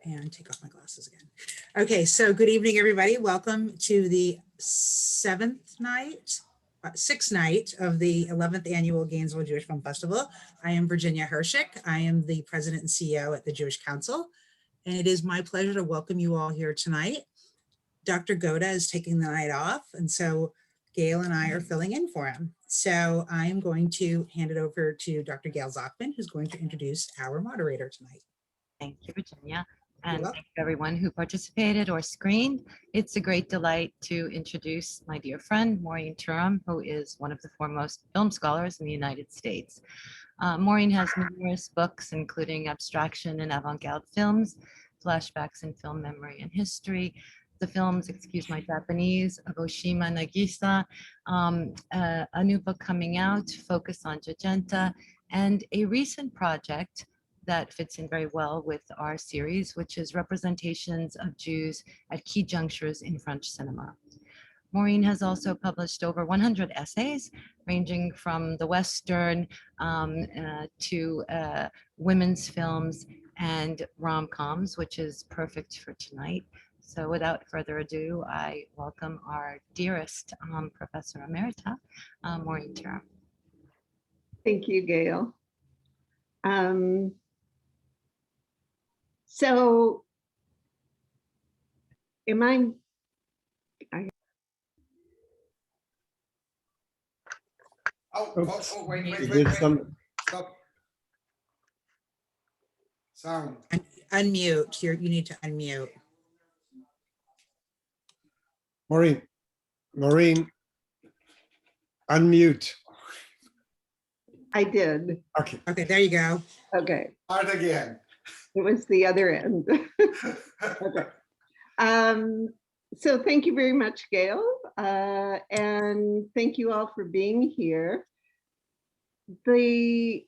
and take off my glasses again. Okay, so good evening, everybody. Welcome to the sixth night of the 11th Annual Gainesville Jewish Film Festival. I am Virginia Hershik. I am the President and CEO at the Jewish Council, and it is my pleasure to welcome you all here tonight. Dr. Goda is taking the night off, and so Gail and I are filling in for him. So I am going to hand it over to Dr. Gail Zachman, who's going to introduce our moderator tonight. Thank you, Virginia. And thank you everyone who participated or screened. It's a great delight to introduce my dear friend, Maureen Turam, who is one of the foremost film scholars in the United States. Maureen has numerous books, including Abstraction and Avant-Garde Films, Flashbacks in Film Memory and History, the films, excuse my Japanese, of Oshima Nagisa, a new book coming out, Focus on Jagenta, and a recent project that fits in very well with our series, which is representations of Jews at key junctures in French cinema. Maureen has also published over 100 essays, ranging from the Western to women's films and rom-coms, which is perfect for tonight. So without further ado, I welcome our dearest Professor Emerita, Maureen Turam. Thank you, Gail. So, am I wait. Stop. Sound. Unmute. You need to unmute. Maureen, unmute. I did. Okay, there you go. Okay. Start again. It was the other end. Okay. So thank you very much, Gail. And thank you all for being here. I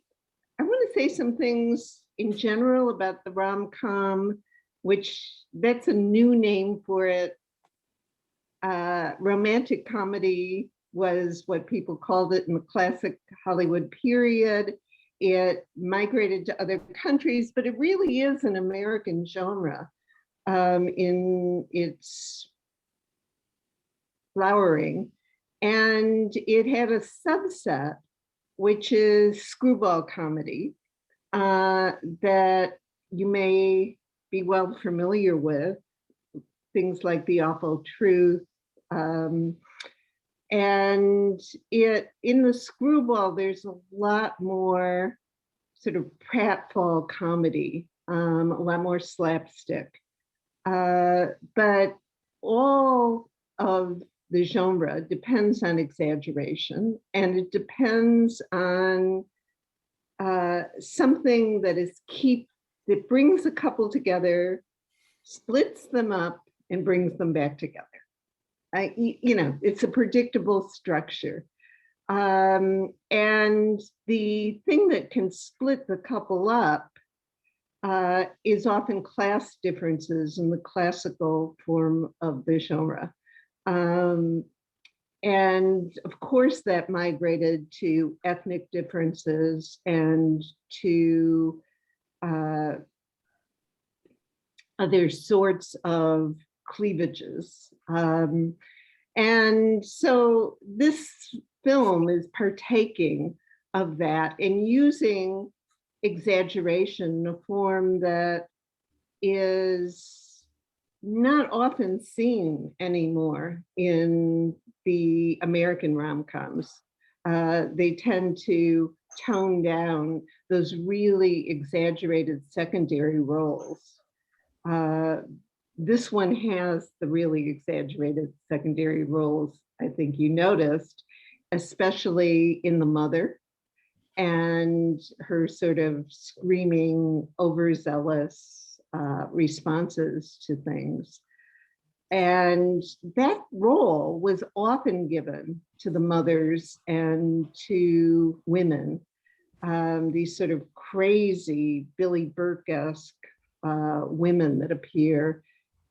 want to say some things in general about the rom-com, which that's a new name for it. Romantic comedy was what people called it in the classic Hollywood period. It migrated to other countries, but it really is an American genre in its flowering. And it had a subset, which is screwball comedy, that you may be well familiar with, things like The Awful Truth. And in the screwball, there's a lot more sort of pratfall comedy, a lot more slapstick. But all of the genre depends on exaggeration, and it depends on something that brings a couple together, splits them up, and brings them back together. It's a predictable structure. And the thing that can split the couple up is often class differences in the classical form of the genre. And of course, that migrated to ethnic differences and to other sorts of cleavages. And so this film is partaking of that and using exaggeration in a form that is not often seen anymore in the American rom-coms. They tend to tone down those really exaggerated secondary roles. This one has the really exaggerated secondary roles, I think you noticed, especially in the mother and her sort of screaming, overzealous responses to things. And that role was often given to the mothers and to women, these sort of crazy Billy Burke-esque women that appear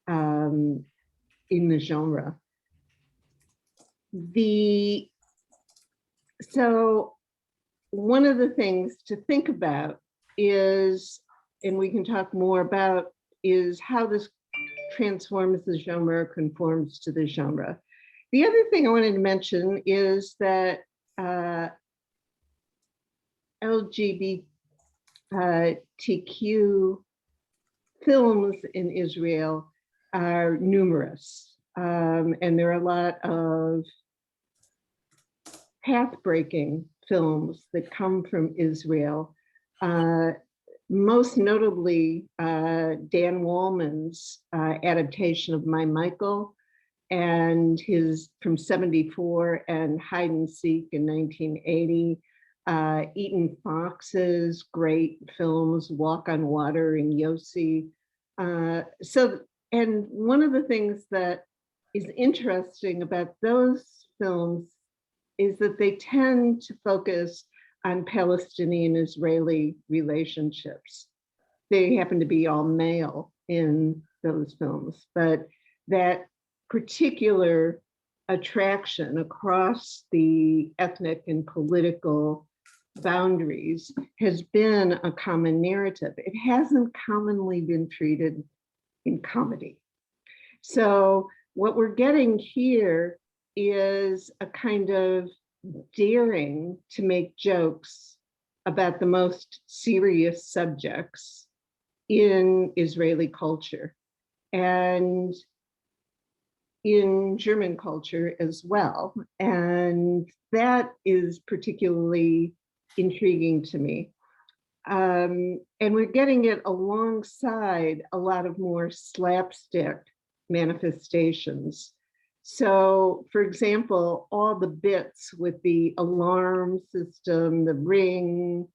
in the genre. So one of the things to think about is, and we can talk more about is how this transforms the genre, conforms to the genre. The other thing I wanted to mention is that LGBTQ films in Israel are numerous. And there are a lot of path-breaking films that come from Israel. Most notably, Dan Wallman's adaptation of My Michael and his from '74 and Hide and Seek in 1980. Eaton Fox's great films, Walk on Water and Yossi. And one of the things that is interesting about those films is that they tend to focus on Palestinian-Israeli relationships. They happen to be all male in those films, but that particular attraction across the ethnic and political boundaries has been a common narrative. It hasn't commonly been treated in comedy. So what we're getting here is a kind of daring to make jokes about the most serious subjects in Israeli culture and in German culture as well. And that is particularly intriguing to me. And we're getting it alongside a lot of more slapstick manifestations. So, for example, all the bits with the alarm system, the ring,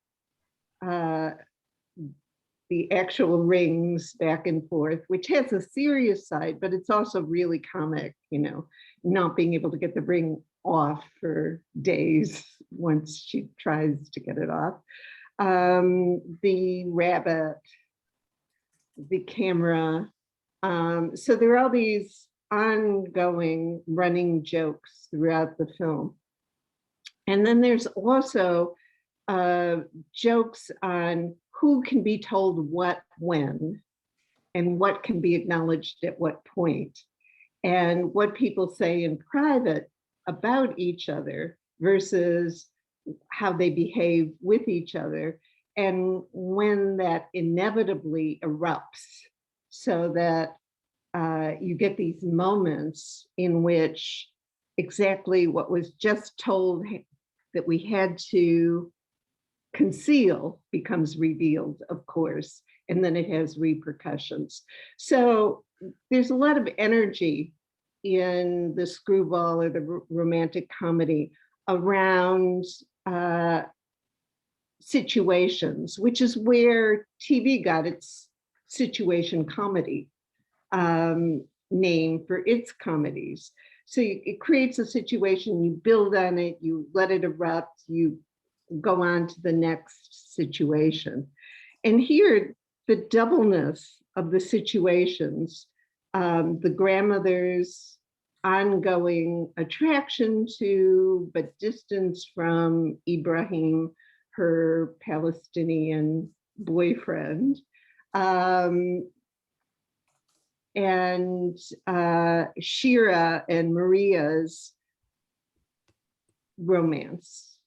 the actual rings back and forth, which has a serious side, but it's also really comic, you know, not being able to get the ring off for days once she tries to get it off. The rabbit, the camera. So there are all these ongoing running jokes throughout the film. And then there's also jokes on who can be told what when, and what can be acknowledged at what point, and what people say in private about each other versus how they behave with each other, and when that inevitably erupts, so that you get these moments in which exactly what was just told that we had to conceal becomes revealed, of course, and then it has repercussions. So there's a lot of energy in the screwball or the romantic comedy around situations, which is where TV got its situation comedy name for its comedies. So it creates a situation, you build on it, you let it erupt, you go on to the next situation. And here, the doubleness of the situations, the grandmother's ongoing attraction to, but distance from Ibrahim, her Palestinian boyfriend, and Shira and Maria's romance,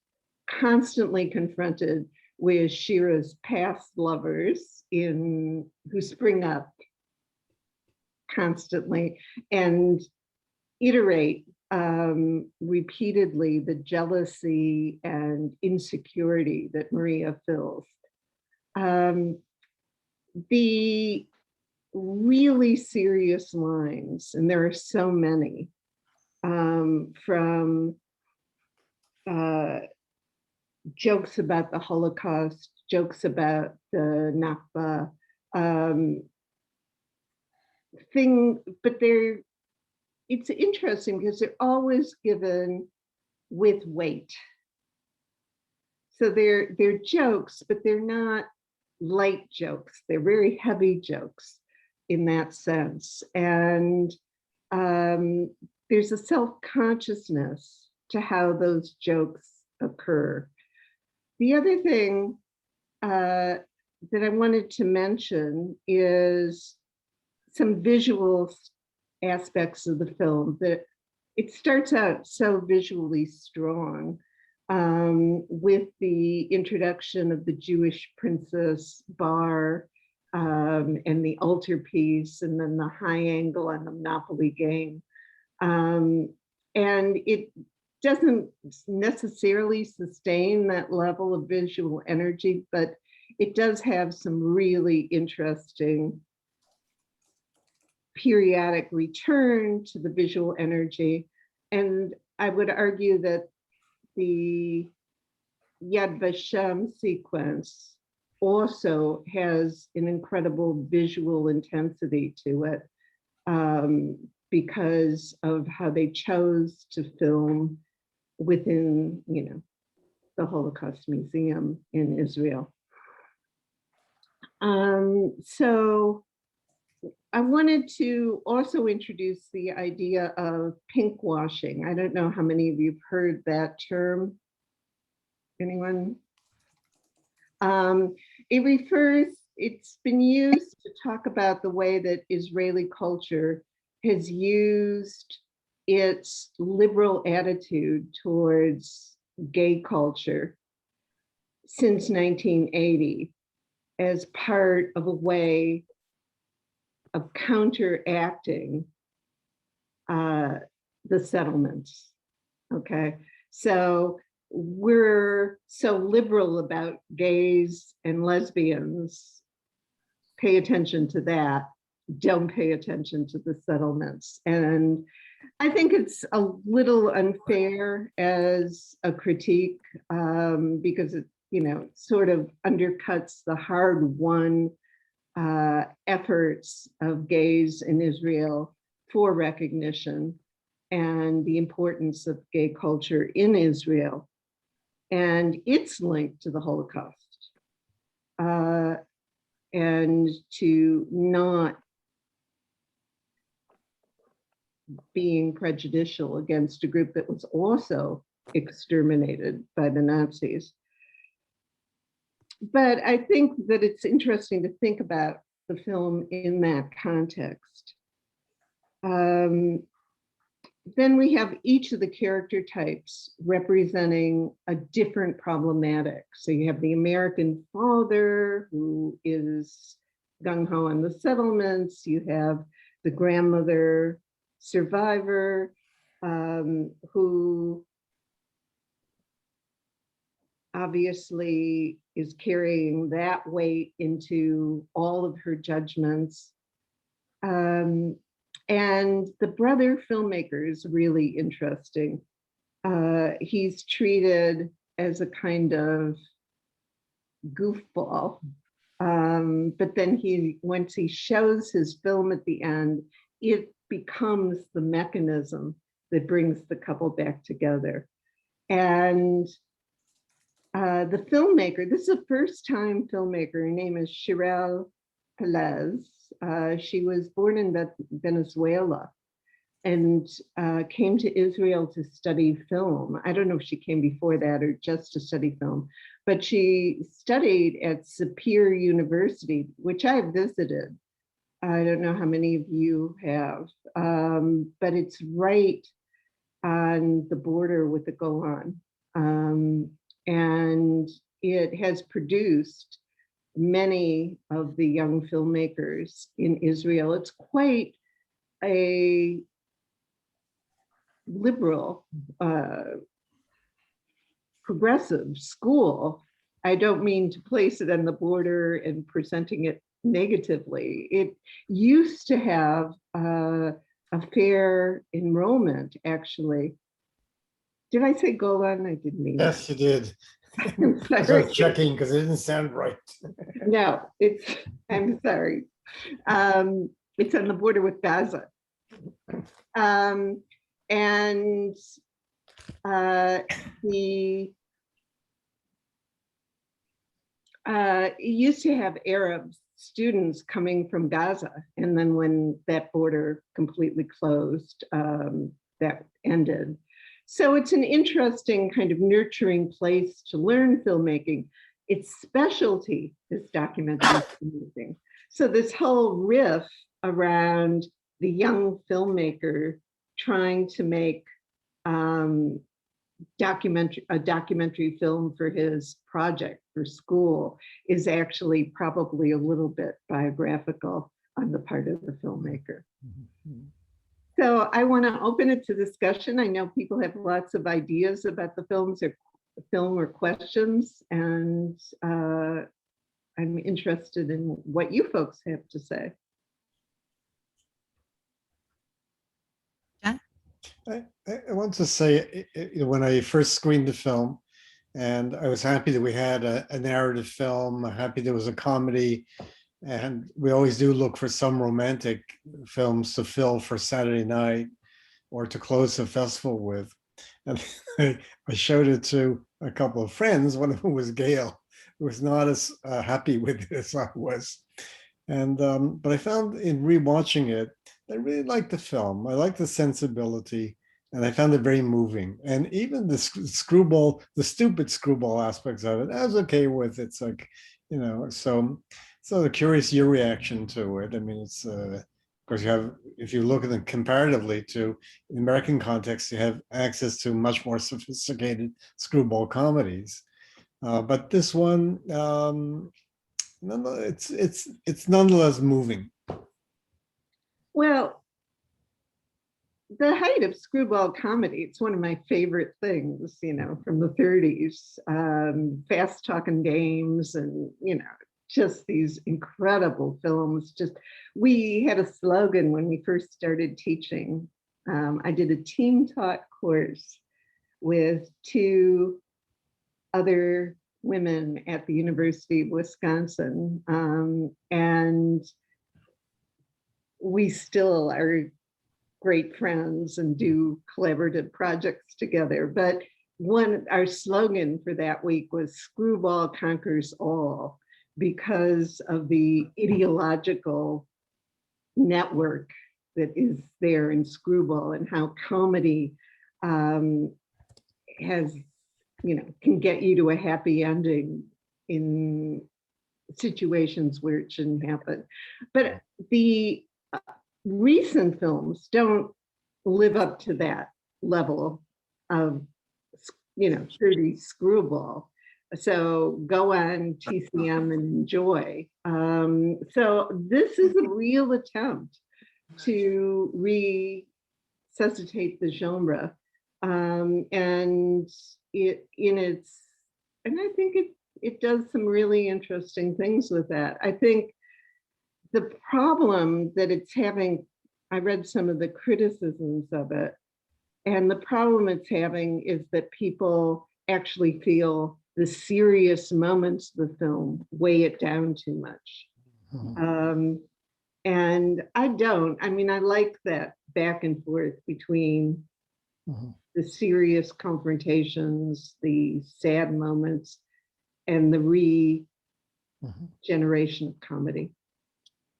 constantly confronted with Shira's past lovers who spring up constantly and iterate repeatedly the jealousy and insecurity that Maria feels. The really serious lines, and there are so many, from jokes about the Holocaust, jokes about the Nakba, but it's interesting because they're always given with weight. So they're jokes, but they're not light jokes. They're very heavy jokes in that sense. And there's a self-consciousness to how those jokes occur. The other thing that I wanted to mention is some visual aspects of the film. That it starts out so visually strong, with the introduction of the Jewish princess Bar, and the altarpiece, and then the high angle on the Monopoly game. And it doesn't necessarily sustain that level of visual energy, but it does have some really interesting periodic return to the visual energy. And I would argue that the Yad Vashem sequence also has an incredible visual intensity to it, because of how they chose to film within, the Holocaust Museum in Israel. So I wanted to also introduce the idea of pink washing. I don't know how many of you have heard that term. Anyone? It's been used to talk about the way that Israeli culture has used its liberal attitude towards gay culture since 1980 as part of a way of counteracting the settlements. Okay, so we're so liberal about gays and lesbians. Pay attention to that. Don't pay attention to the settlements. And I think it's a little unfair as a critique, because it, sort of undercuts the hard-won efforts of gays in Israel for recognition and the importance of gay culture in Israel and its link to the Holocaust, and to not being prejudicial against a group that was also exterminated by the Nazis. But I think that it's interesting to think about the film in that context. Then we have each of the character types representing a different problematic. So you have the American father who is gung-ho on the settlements. You have the grandmother survivor, who obviously is carrying that weight into all of her judgments. And the brother filmmaker is really interesting. He's treated as a kind of goofball, but then once he shows his film at the end, it becomes the mechanism that brings the couple back together. And the filmmaker, this is a first-time filmmaker. Her name is Shirel Pelez. She was born in Venezuela and came to Israel to study film. I don't know if she came before that or just to study film, but she studied at Sapir University, which I visited. I don't know how many of you have, but it's right on the border with the Golan. And it has produced many of the young filmmakers in Israel. It's quite a liberal, progressive school. I don't mean to place it on the border and presenting it negatively. It used to have a fair enrollment, actually. Did I say Golan? I didn't mean Yes, you did. I'm I sorry. was checking because it didn't sound right. No, I'm sorry. It's on the border with Gaza. And he used to have Arab students coming from Gaza. And then when that border completely closed, that ended. So it's an interesting kind of nurturing place to learn filmmaking. Its specialty is documentary filmmaking. So this whole riff around the young filmmaker trying to make a documentary film for his project for school is actually probably a little bit biographical on the part of the filmmaker. So I want to open it to discussion. I know people have lots of ideas about the film or questions, and I'm interested in what you folks have to say. I want to say, when I first screened the film, and I was happy that we had a narrative film, happy there was a comedy, and we always do look for some romantic films to fill for Saturday night or to close the festival with. And I showed it to a couple of friends, one of whom was Gail, who was not as happy with it as I was. And but I found in rewatching it, I really liked the film. I liked the sensibility, and I found it very moving. And even the screwball, the stupid screwball aspects of it, I was okay with. It's like, so curious your reaction to it. I mean, it's of course you have, if you look at them comparatively to the American context, you have access to much more sophisticated screwball comedies. But this one, it's nonetheless moving. Well, the height of screwball comedy, it's one of my favorite things, from the 30s, fast talking games and, just these incredible films. We had a slogan when we first started teaching. I did a team taught course with 2 other women at the University of Wisconsin. And we still are great friends and do collaborative projects together. But our slogan for that week was "Screwball conquers all," because of the ideological network that is there in Screwball and how comedy has, can get you to a happy ending in situations where it shouldn't happen. But the recent films don't live up to that level of, 30 screwball. So go on TCM and enjoy. So this is a real attempt to resuscitate the genre, and I think it does some really interesting things with that. I think the problem that it's having, I read some of the criticisms of it, and the problem it's having is that people actually feel the serious moments of the film weigh it down too much. And I don't. I mean, I like that back and forth between the serious confrontations, the sad moments, and the regeneration of comedy.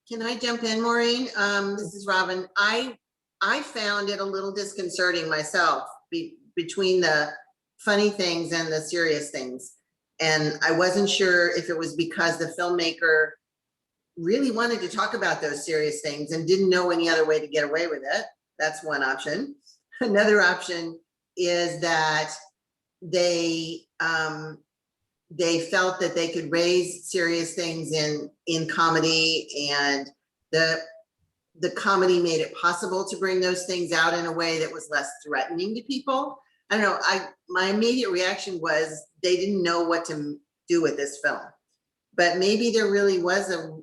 Can I jump in, Maureen? This is Robin. I found it a little disconcerting myself between the funny things and the serious things. And I wasn't sure if it was because the filmmaker really wanted to talk about those serious things and didn't know any other way to get away with it. That's one option. Another option is that they felt that they could raise serious things in comedy, and the comedy made it possible to bring those things out in a way that was less threatening to people. I don't know, my immediate reaction was they didn't know what to do with this film. But maybe there really was a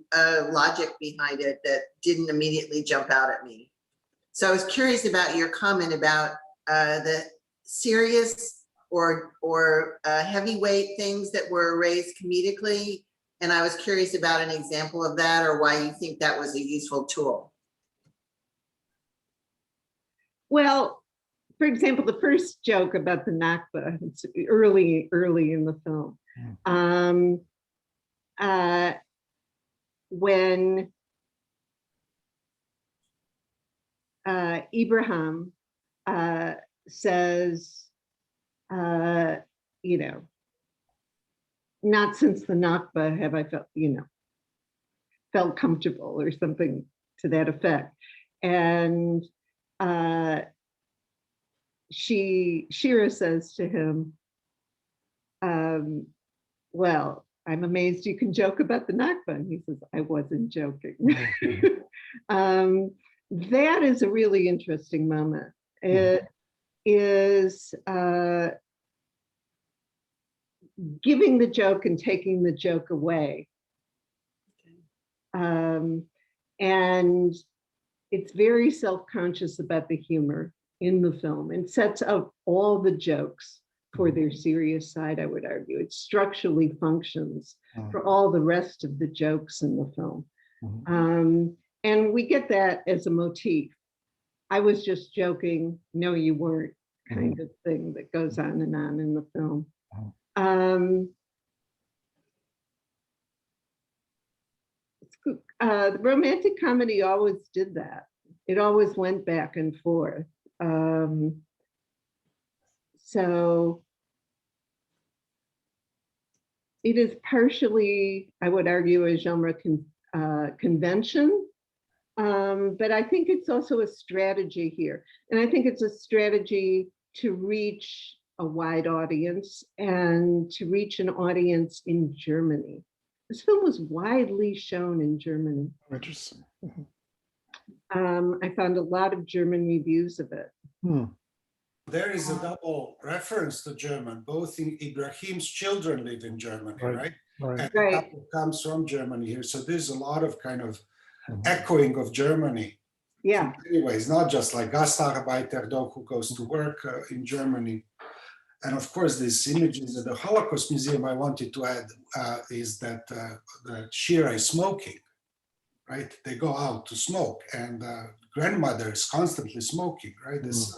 logic behind it that didn't immediately jump out at me. So I was curious about your comment about the serious or heavyweight things that were raised comedically. And I was curious about an example of that, or why you think that was a useful tool. Well, for example, the first joke about the Nakba, it's early in the film. When Ibrahim says, not since the Nakba have I felt comfortable, or something to that effect. And Shira says to him, well, I'm amazed you can joke about the Nakba. And he says, I wasn't joking. That is a really interesting moment. It is giving the joke and taking the joke away. And it's very self-conscious about the humor in the film and sets up all the jokes for their serious side, I would argue. It structurally functions for all the rest of the jokes in the film. And we get that as a motif. I was just joking, no, you weren't, kind of thing that goes on and on in the film. The romantic comedy always did that. It always went back and forth. So it is partially, I would argue, a genre convention, but I think it's also a strategy here. And I think it's a strategy to reach a wide audience and to reach an audience in Germany. This film was widely shown in Germany. Interesting. I found a lot of German reviews of it. There is a double reference to German. Both in Ibrahim's children live in Germany, right? Right. And Right. the couple comes from Germany here. So there's a lot of kind of echoing of Germany. Yeah, Anyways, not just like Gastarbeiter dog who goes to work in Germany. And of course, these images at the Holocaust Museum I wanted to add is that the Shira is smoking, right? They go out to smoke, and grandmother is constantly smoking, right? This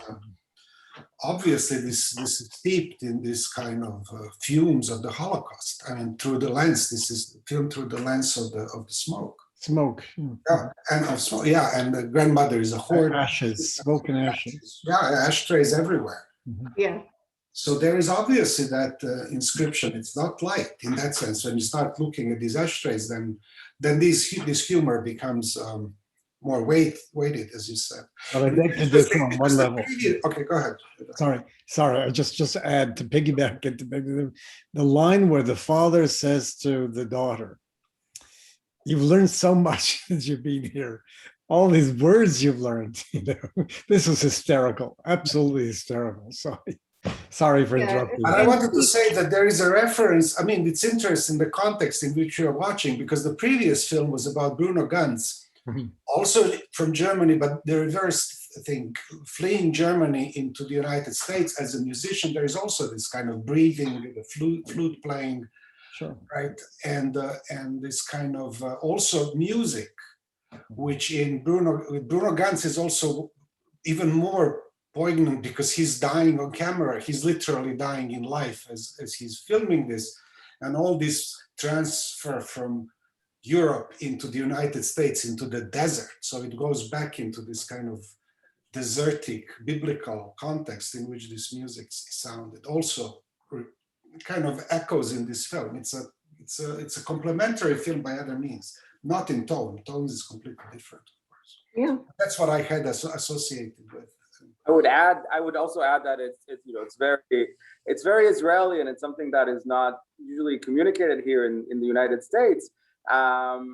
obviously this is steeped in this kind of fumes of the Holocaust. I mean, through the lens, this is filmed through the lens of the smoke. Smoke. Yeah, and of smoke, yeah, and the grandmother is a hoarder. Ashes, smoke and ashes. Yeah, ashtrays everywhere. yeah. So there is obviously that inscription. It's not light in that sense. When you start looking at these ashtrays, then this humor becomes more weighted, as you said. But I think to this on one level. Okay, go ahead. Sorry. I just add to piggyback into the line where the father says to the daughter, "You've learned so much since you've been here. All these words you've learned." You know, this was hysterical, absolutely hysterical. Sorry for interrupting. And I wanted to say that there is a reference. I mean, it's interesting the context in which you're watching, because the previous film was about Bruno Ganz, also from Germany, but the reverse thing, fleeing Germany into the United States as a musician. There is also this kind of breathing with the flute playing, Sure. right? And this kind of also music, which with Bruno Ganz is also even more poignant because he's dying on camera. He's literally dying in life as he's filming this, and all this transfer from Europe into the United States, into the desert. So it goes back into this kind of desertic biblical context in which this music is sounded. Also kind of echoes in this film. It's a complementary film by other means, not in tone. Tone is completely different, of course. Yeah. That's what I had associated with. I would also add that it's very Israeli, and it's something that is not usually communicated here in the United States. How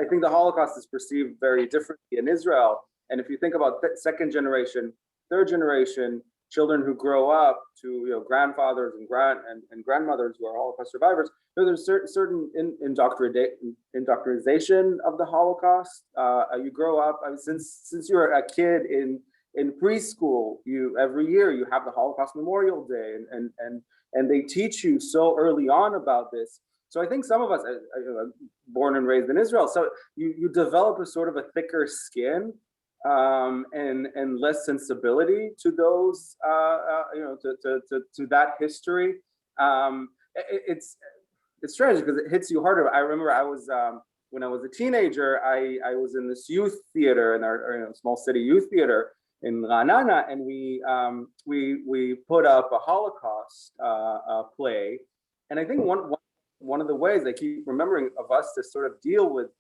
I think the Holocaust is perceived very differently in Israel. And if you think about second generation, third generation children who grow up to grandfathers and grandmothers who are Holocaust survivors, there's certain indoctrination of the Holocaust. You grow up, since you're a kid in preschool, every year you have the Holocaust Memorial Day, and they teach you so early on about this. So I think some of us, born and raised in Israel, so you develop a sort of a thicker skin and less sensibility to those, to that history. It's strange because it hits you harder. I remember when I was a teenager, I was in this youth theater, in our small city youth theater in Ra'anana, and we put up a Holocaust play. And I think one of the ways I keep remembering of us to sort of deal with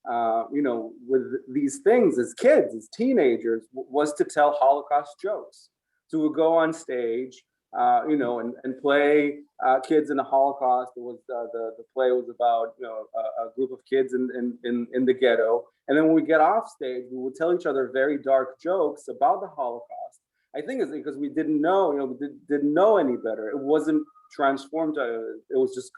with these things as kids, as teenagers, was to tell Holocaust jokes. So we would go on stage, and play kids in the Holocaust. It was the play was about a group of kids in the ghetto, and then when we get off stage, we would tell each other very dark jokes about the Holocaust. I think it's because we didn't know, didn't know any better. It wasn't transformed. It was just,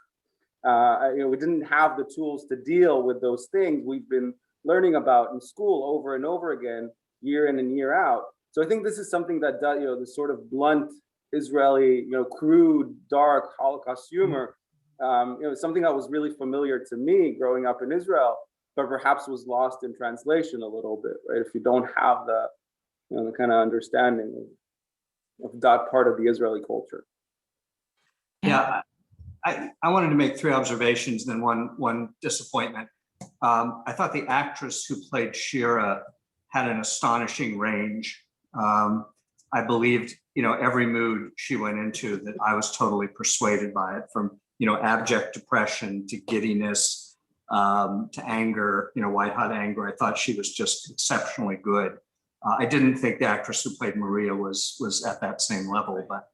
we didn't have the tools to deal with those things we've been learning about in school over and over again, year in and year out. So I think this is something that does, this sort of blunt Israeli, crude, dark Holocaust humor, something that was really familiar to me growing up in Israel, but perhaps was lost in translation a little bit, right? If you don't have the, the kind of understanding of that part of the Israeli culture. Yeah, I wanted to make 3 observations, then one disappointment. I thought the actress who played Shira had an astonishing range. I believed, every mood she went into, that I was totally persuaded by it, from, abject depression to giddiness, to anger, white hot anger. I thought she was just exceptionally good. I didn't think the actress who played Maria was at that same level, but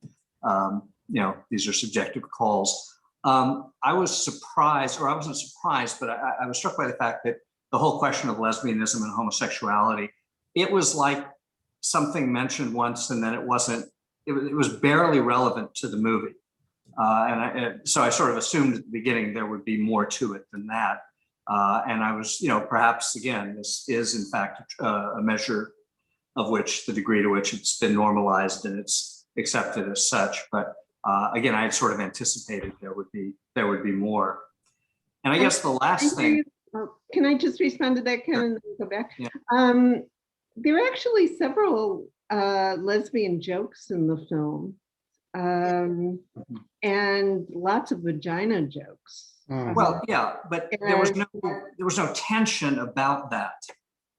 these are subjective calls. I was surprised, or I wasn't surprised, but I was struck by the fact that the whole question of lesbianism and homosexuality, it was like something mentioned once and then it wasn't, it was barely relevant to the movie. So I sort of assumed at the beginning there would be more to it than that. And I was, perhaps again, this is in fact a measure of which the degree to which it's been normalized and it's accepted as such. But again, I had sort of anticipated there would be more. And I guess the last thing. Can I just respond to that, Ken, and then go back? Yeah. There are actually several lesbian jokes in the film, and lots of vagina jokes. Well, yeah, but there was no tension about that.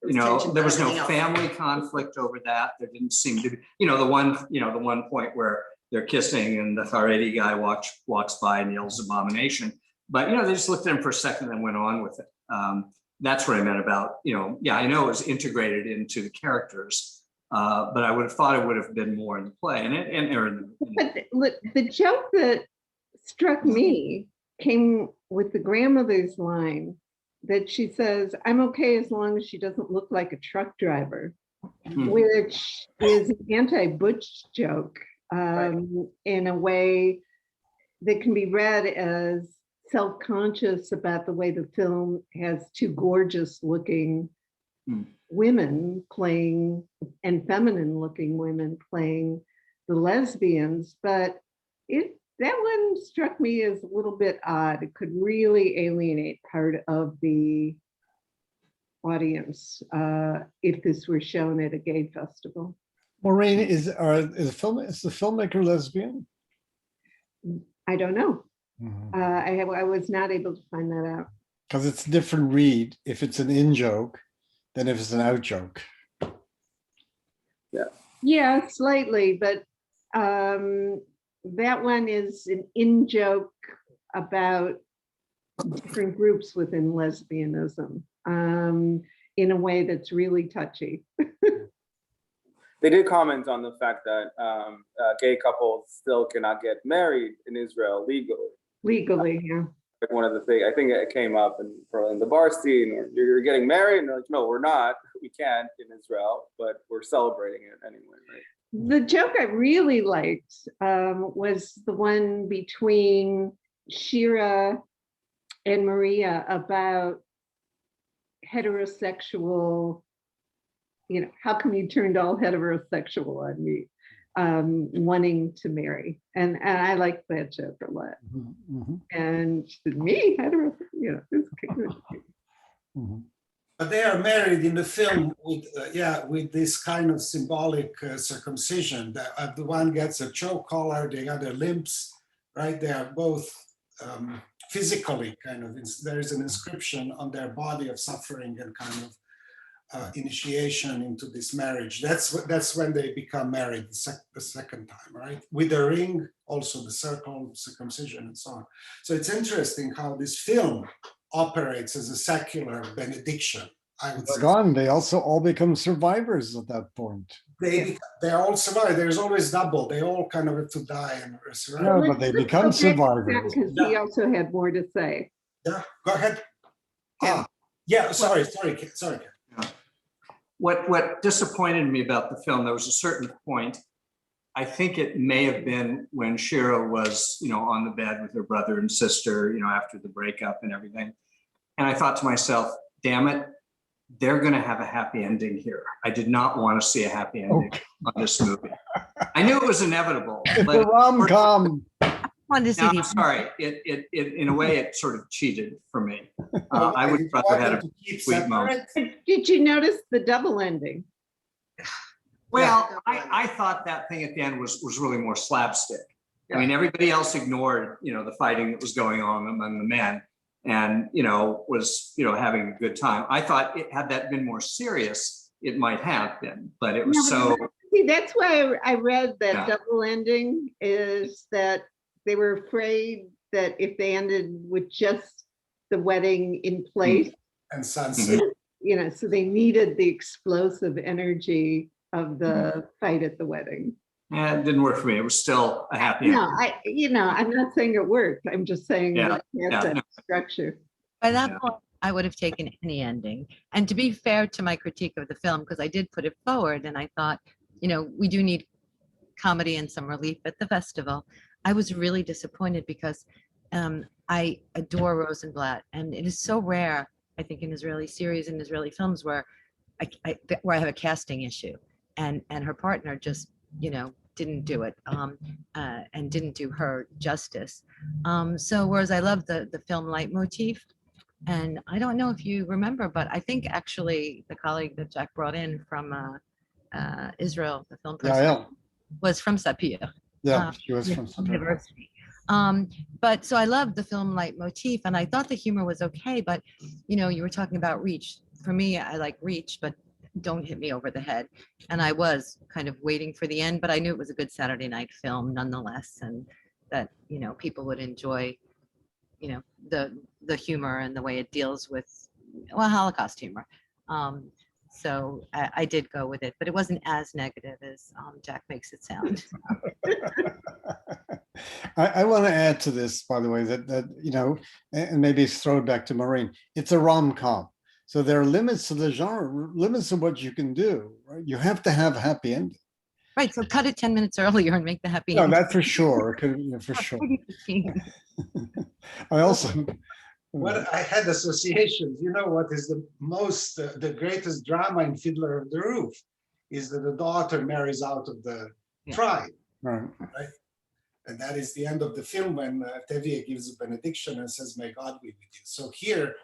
There was no family conflict over that. There didn't seem to be, the one point where they're kissing and the Haredi guy walks by and yells abomination. But, they just looked at him for a second and went on with it. That's what I meant about, I know it was integrated into the characters, but I would have thought it would have been more in the play. But look, the joke that struck me came with the grandmother's line that she says, "I'm okay as long as she doesn't look like a truck driver," which is an anti-butch joke in a way that can be read as self-conscious about the way the film has 2 gorgeous looking women playing, and feminine looking women playing the lesbians. But that one struck me as a little bit odd. It could really alienate part of the audience if this were shown at a gay festival. Maureen, is the filmmaker lesbian? I don't know. I was not able to find that out. Because it's a different read if it's an in joke than if it's an out joke. Yeah, slightly, but that one is an in joke about different groups within lesbianism in a way that's really touchy. They did comment on the fact that gay couples still cannot get married in Israel legally. Legally, yeah. One of the things, I think it came up in the bar scene, or you're getting married, and they're like, no, we're not. We can't in Israel, but we're celebrating it anyway, right? The joke I really liked was the one between Shira and Maria about heterosexual, how come you turned all heterosexual on me, wanting to marry. And I liked that joke a lot. And me, hetero, But they are married in the film with this kind of symbolic circumcision. The one gets a choke collar, the other limps, right? They are both physically there is an inscription on their body of suffering and kind of initiation into this marriage. That's when they become married the second time, right? With the ring, also the circle, circumcision, and so on. So it's interesting how this film operates as a secular benediction, I would say. Gone. They also all become survivors at that point. They all survive. There's always double. They all kind of have to die and resurrect. No, but they become survivors. Because he also had more to say. Yeah, go ahead. Yeah, sorry. What disappointed me about the film, there was a certain point, I think it may have been when Shira was, on the bed with her brother and sister, after the breakup and everything. And I thought to myself, damn it, they're going to have a happy ending here. I did not want to see a happy ending on this movie. I knew it was inevitable. It's a rom-com. Wanted to see No, the I'm sorry. It in a way, it sort of cheated for me. I would rather had a sweet moment. Did you notice the double ending? Well, I thought that thing at the end was really more slapstick. I mean, everybody else ignored, the fighting that was going on among the men and, was, having a good time. I thought had that been more serious, it might have been, but it was so. See, that's why I read that double ending is that they were afraid that if they ended with just the wedding in place and sunset, so they needed the explosive energy of the fight at the wedding. Yeah, it didn't work for me. It was still a happy ending. I'm not saying it worked. I'm just saying that it has that structure. By that point, I would have taken any ending. And to be fair to my critique of the film, because I did put it forward and I thought, we do need comedy and some relief at the festival. I was really disappointed because I adore Rosenblatt, and it is so rare, I think, in Israeli series and Israeli films where I have a casting issue, and her partner just didn't do it and didn't do her justice. So whereas I love the film leitmotif, and I don't know if you remember, but I think actually the colleague that Jack brought in from Israel, the film person, was from Sapir. Yeah, she was from University. But so I loved the film leitmotif, and I thought the humor was okay, but you were talking about reach. For me, I like reach, but don't hit me over the head. And I was kind of waiting for the end, but I knew it was a good Saturday night film nonetheless, and that people would enjoy the humor and the way it deals with Holocaust humor. So I did go with it, but it wasn't as negative as Jack makes it sound. I want to add to this, by the way, that and maybe throw it back to Maureen. It's a rom-com, so there are limits to the genre, limits to what you can do. Right? You have to have a happy ending. Right. So cut it 10 minutes earlier and make the happy No, ending. that for sure. For sure. I also. What I had associations, what is the greatest drama in Fiddler of the Roof is that the daughter marries out of the tribe, right? And that is the end of the film when Tevye gives a benediction and says, "May God be with you." So here,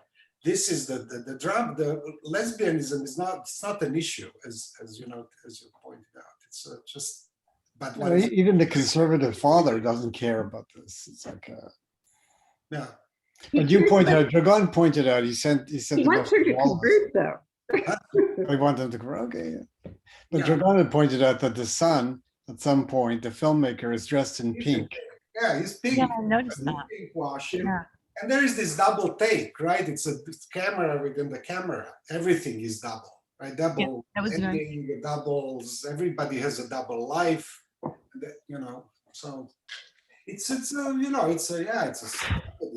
this is the drama. The lesbianism is not an issue, as you pointed out. It's just, but even the conservative father doesn't care about this. It's like But you pointed out, Dragon pointed out, he wants her to convert, though. I want them to convert, okay. Yeah. But Dragon had pointed out that the son, at some point, the filmmaker is dressed in pink. Yeah, he's pink. Yeah, I noticed that. Pink wash. Yeah. And there is this double take, right? It's a camera within the camera. Everything is double, right? Double ending, doubles. Everybody has a double life, so. It's a study,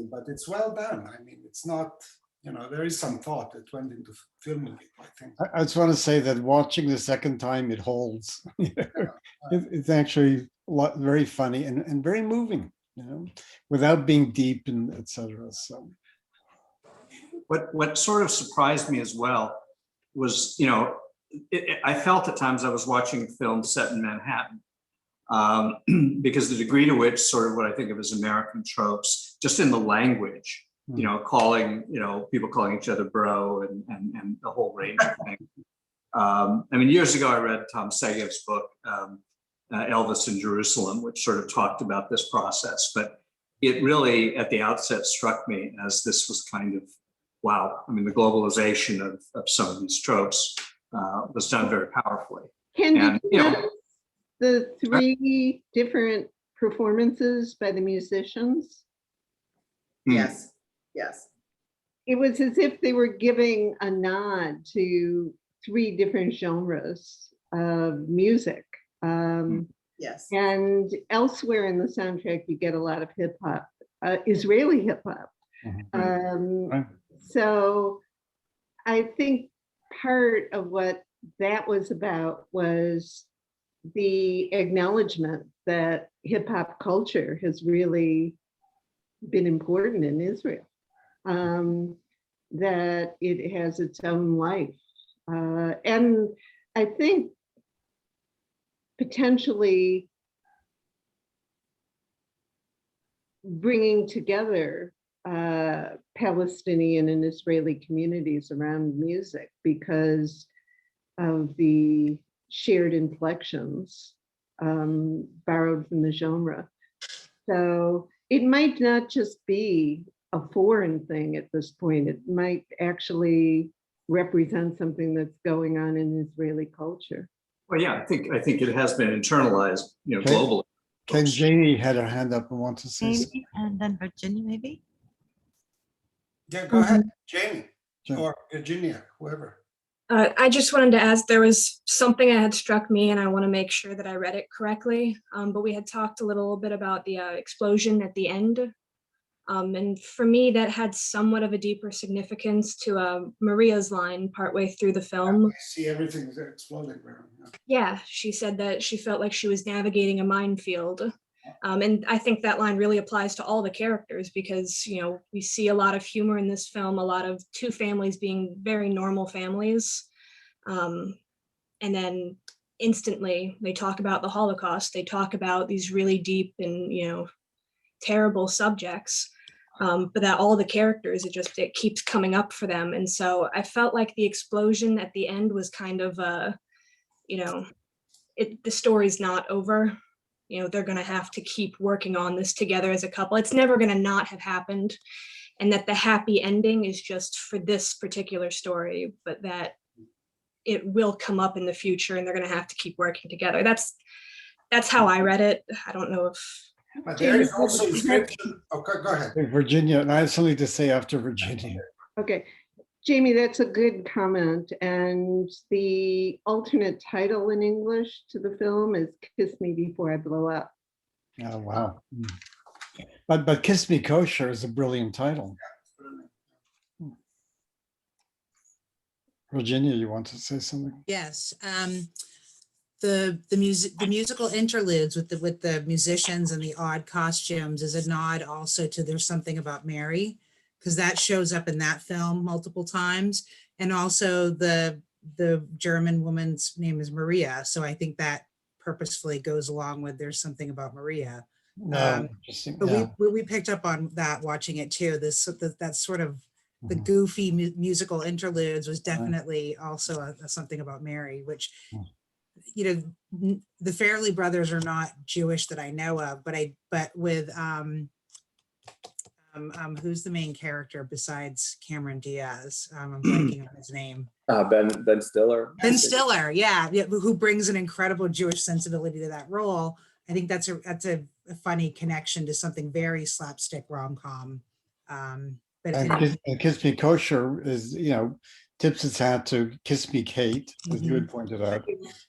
but it's well done. I mean, it's not, there is some thought that went into filming it, I think. I just want to say that watching the second time, it holds. It's actually very funny and very moving, without being deep and etc. So, what sort of surprised me as well was, I felt at times I was watching films set in Manhattan. Because the degree to which sort of what I think of as American tropes, just in the language, calling, people calling each other bro and the whole range of things. I mean, years ago, I read Tom Segev's book, Elvis in Jerusalem, which sort of talked about this process, but it really at the outset struck me as this was kind of, wow. I mean, the globalization of some of these tropes was done very powerfully. The three different performances by the musicians? Yes. it was as if they were giving a nod to 3 different genres of music. Yes. And elsewhere in the soundtrack, you get a lot of hip hop, Israeli hip hop. Right. So I think part of what that was about was the acknowledgement that hip hop culture has really been important in Israel, that it has its own life. And I think potentially bringing together Palestinian and Israeli communities around music because of the shared inflections borrowed from the genre. So it might not just be a foreign thing at this point. It might actually represent something that's going on in Israeli culture. Well, yeah, I think it has been internalized, Okay. globally. Ken Janie had her hand up and wants to say something. Amy, and then Virginia, maybe? Yeah, go ahead, Jamie Sure. or Virginia, whoever. I just wanted to ask, there was something that had struck me and I want to make sure that I read it correctly. But we had talked a little bit about the explosion at the end. And for me, that had somewhat of a deeper significance to Maria's line partway through the film. I see everything's exploding around. Yeah, she said that she felt like she was navigating a minefield. And I think that line really applies to all the characters because, we see a lot of humor in this film, a lot of 2 families being very normal families. And then instantly they talk about the Holocaust. They talk about these really deep and, terrible subjects. But that all the characters, it keeps coming up for them. And so I felt like the explosion at the end was kind of, the story's not over. They're going to have to keep working on this together as a couple. It's never going to not have happened. And that the happy ending is just for this particular story, but that it will come up in the future and they're going to have to keep working together. That's how I read it. I don't know if. But there is also inscription. Okay, go ahead. Virginia, and I have something to say after Virginia. Okay, Jamie, that's a good comment. And the alternate title in English to the film is Kiss Me Before I Blow Up. Oh, wow. But Kiss Me Kosher is a brilliant title. Virginia, you want to say something? Yes. The musical interludes with the musicians and the odd costumes is a nod also to There's Something About Mary, because that shows up in that film multiple times. And also the German woman's name is Maria. So I think that purposefully goes along with There's Something About Maria. Interesting. But Yeah. we picked up on that watching it too. That sort of the goofy musical interludes was definitely also something about Mary, which, the Farrelly brothers are not Jewish that I know of, but with who's the main character besides Cameron Diaz? I'm blanking on his name. Ben Stiller. Ben Stiller, yeah, who brings an incredible Jewish sensibility to that role. I think that's a funny connection to something very slapstick rom-com. And Kiss Me Kosher is, tips its hat to Kiss Me Kate, as you had pointed out,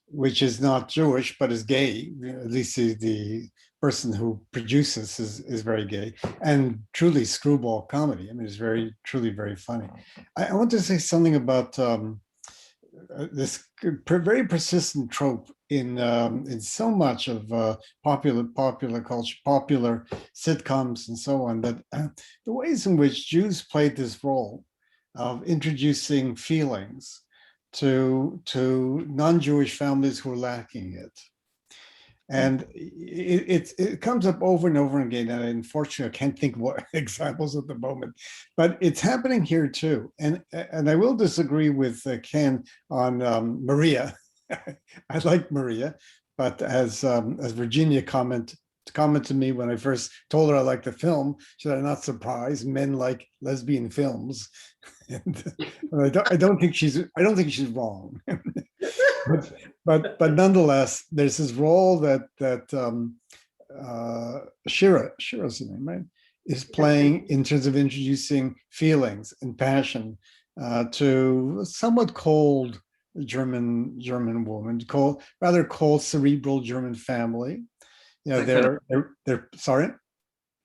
which is not Jewish, but is gay. At least the person who produces is very gay and truly screwball comedy. I mean, it's truly very funny. I want to say something about this very persistent trope in so much of popular culture, popular sitcoms and so on, that the ways in which Jews played this role of introducing feelings to non-Jewish families who are lacking it. And it comes up over and over again, and unfortunately I can't think of what examples at the moment, but it's happening here too. And I will disagree with Ken on Maria. I like Maria, but as Virginia commented to me when I first told her I liked the film, she said, "I'm not surprised. Men like lesbian films." And I don't think she's wrong. but nonetheless, there's this role that Shira's the name, right? is playing in terms of introducing feelings and passion to a somewhat cold German woman, rather cold, cerebral German family. You know, they're sorry.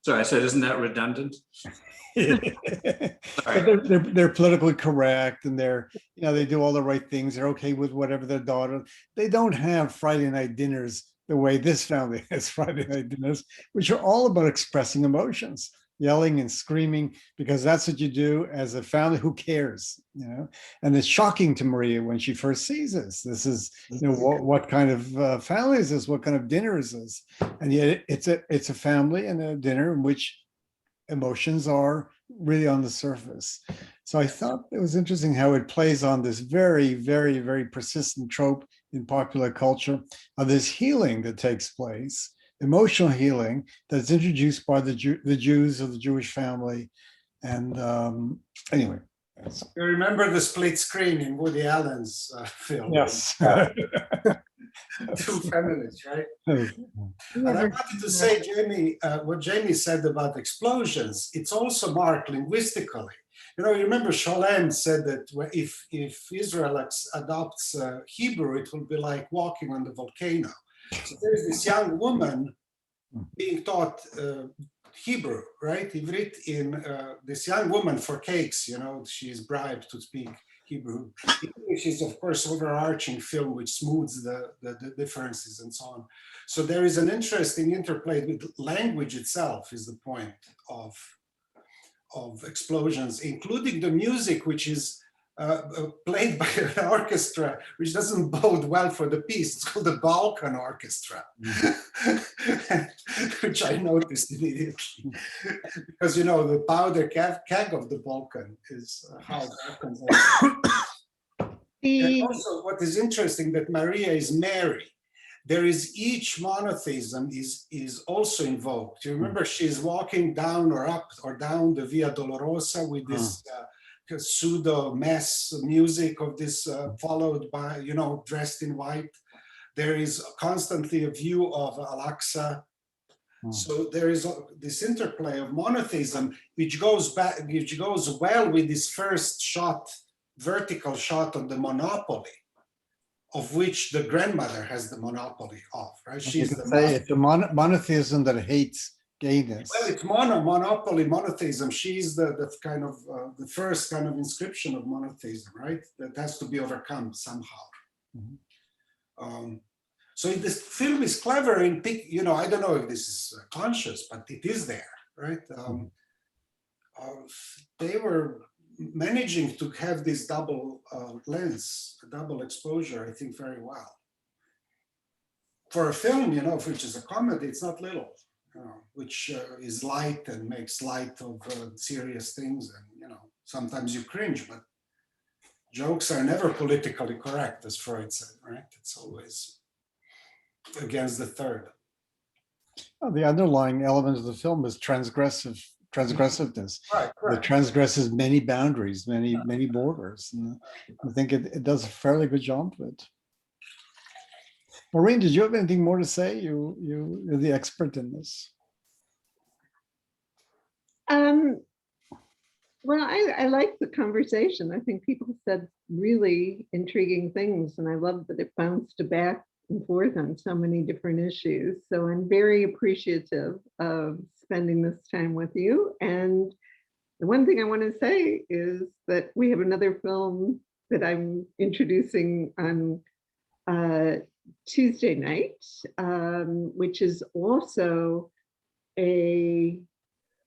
Sorry, I said, isn't that redundant? But they're politically correct, and they do all the right things. They're okay with whatever their daughter. They don't have Friday night dinners the way this family has Friday night dinners, which are all about expressing emotions, yelling and screaming, because that's what you do as a family who cares, And it's shocking to Maria when she first sees this. This is, what kind of family is this? What kind of dinner is this? And yet it's a family and a dinner in which emotions are really on the surface. So I thought it was interesting how it plays on this very, very, very persistent trope in popular culture of this healing that takes place, emotional healing that's introduced by the Jews of the Jewish family. And anyway. You remember the split screen in Woody Allen's film? Yes. Two families, right? And I wanted to say, Jamie, what Jamie said about explosions, it's also marked linguistically. You remember Sholem said that if Israel adopts Hebrew, it will be like walking on the volcano. So there's this young woman being taught Hebrew, right? Ivrit in this young woman for cakes, she is bribed to speak Hebrew. English is, of course, overarching film which smooths the differences and so on. So there is an interesting interplay with language itself is the point of explosions, including the music, which is played by an orchestra, which doesn't bode well for the piece. It's called the Balkan Orchestra, which I noticed immediately. Because, the powder keg of the Balkan is how Balkans are. And also, what is interesting that Maria is Mary. There is each monotheism is also invoked. You remember she's walking down or up or down the Via Dolorosa with this pseudo mass music of this followed by, dressed in white. There is constantly a view of Al-Aqsa. So there is this interplay of monotheism, which goes well with this first shot, vertical shot on the monopoly, of which the grandmother has the monopoly of, right? She's it's a monotheism that hates gayness. Well, it's monotheism. She's the kind of the first kind of inscription of monotheism, right? That has to be overcome somehow. So this film is clever in I don't know if this is conscious, but it is there, right? They were managing to have this double lens, double exposure, I think, very well. For a film, which is a comedy, it's not little, which is light and makes light of serious things. And, sometimes you cringe, but jokes are never politically correct, as Freud said, right? It's always against the third. Well, the underlying element of the film is transgressiveness. Right, It transgresses many boundaries, many borders. And I think it does a fairly good job of it. Maureen, did you have anything more to say? You're the expert in this. Well, I like the conversation. I think people said really intriguing things, and I love that it bounced back and forth on so many different issues. So I'm very appreciative of spending this time with you. And the one thing I want to say is that we have another film that I'm introducing on Tuesday night, which is also a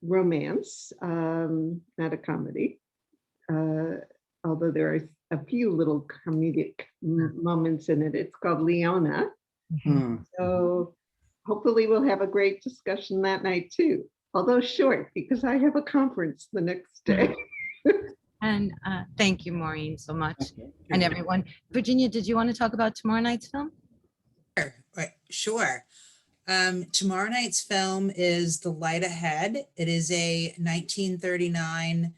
romance, not a comedy, although there are a few little comedic moments in it. It's called Leona. So hopefully we'll have a great discussion that night too, although short because I have a conference the next day. And thank you, Maureen, so much. And everyone. Virginia, did you want to talk about tomorrow night's film? Sure. Tomorrow night's film is The Light Ahead. It is a 1939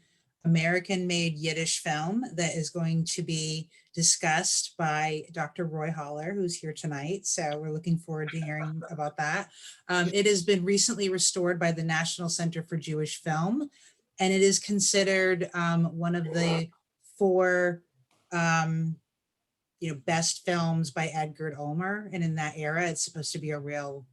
American-made Yiddish film that is going to be discussed by Dr. Roy Holler, who's here tonight. So we're looking forward to hearing about that. It has been recently restored by the National Center for Jewish Film, and it is considered one of the 4 best films by Edgar Ulmer. And in that era, it's supposed to be a real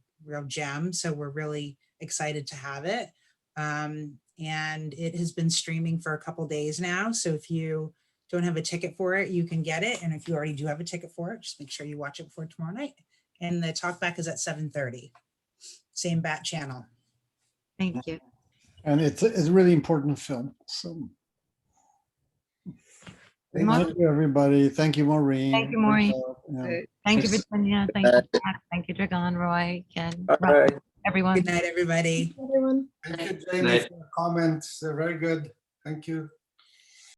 gem. So we're really excited to have it. And it has been streaming for a couple days now. So if you don't have a ticket for it, you can get it. And if you already do have a ticket for it, just make sure you watch it before tomorrow night. And the talkback is at 7:30, same bat channel. Thank you. And it's a really important film. So thank you, everybody. Thank you, Maureen. Thank you, Maureen. Yeah. Thank you, Virginia. Thank you, Jack. Thank you, Dragon, Roy, Ken, All Rob, right. everyone. Good night, everybody. Everyone. Thank you, Jamie, for your comments. They're very good. Thank you.